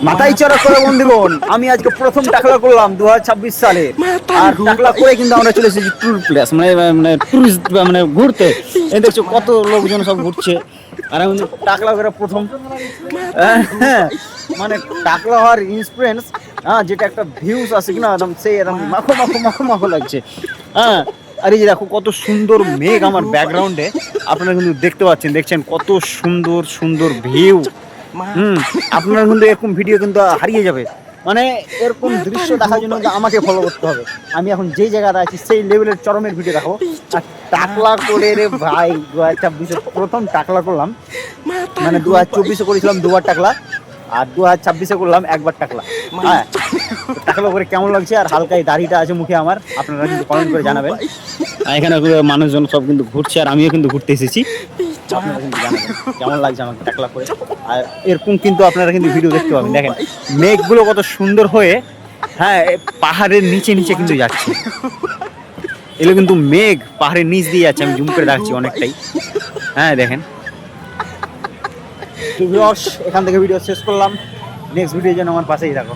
মাথায় চড়া করে বন্ধুগণ, আমি আজকে প্রথম টাকলা করলাম 2026 সালে। আর টাকলা করে কিন্তু আমরা চলে এসেছি ট্যুর প্লেস, মানে মানে টুরিস্ট, মানে ঘুরতে। এই দেখছো কত লোকজন সব ঘুরছে, আর আমি টাকলা করে প্রথম। হ্যাঁ, মানে টাকলা হওয়ার ইন্সপিরেন্স, হ্যাঁ, যেটা একটা ভিউস আছে কিনা একদম সেই একদম মাখো মাখো মাখো মাখো লাগছে। হ্যাঁ, আর এই যে দেখো কত সুন্দর মেঘ আমার ব্যাকগ্রাউন্ডে, আপনারা কিন্তু দেখতে পাচ্ছেন, দেখছেন কত সুন্দর সুন্দর ভিউ। আপনারা কিন্তু এরকম ভিডিও কিন্তু হারিয়ে যাবে, মানে এরকম দৃশ্য দেখার জন্য কিন্তু আমাকে ফলো করতে হবে। আমি এখন যেই জায়গাটা আছি সেই লেভেলের চরমের ভিডিও দেখাবো। আর টাকলা করে রে ভাই 2026 প্রথম টাকলা করলাম, মানে 2024 করেছিলাম দুবার টাকলা, আর 2026 করলাম একবার টাকলা। হ্যাঁ, টাকলা করে কেমন লাগছে, আর হালকা এই দাড়িটা আছে মুখে আমার, আপনারা কিন্তু কমেন্ট করে জানাবেন। এখানে মানুষজন সব কিন্তু ঘুরছে, আর আমিও কিন্তু ঘুরতে এসেছি। আপনারা কিন্তু জানাবেন কেমন লাগছে আমাকে টাকলা করে। আর এরকম কিন্তু আপনারা কিন্তু ভিডিও দেখতে পাবেন, দেখেন মেঘগুলো কত সুন্দর হয়ে, হ্যাঁ, পাহাড়ের নিচে নিচে কিন্তু যাচ্ছে। এগুলো কিন্তু মেঘ পাহাড়ের নিচ দিয়ে যাচ্ছে, আমি জুম করে দেখাচ্ছি অনেকটাই। হ্যাঁ দেখেন, এখান থেকে ভিডিও শেষ করলাম। নেক্সট ভিডিওর জন্য আমার পাশেই থাকো।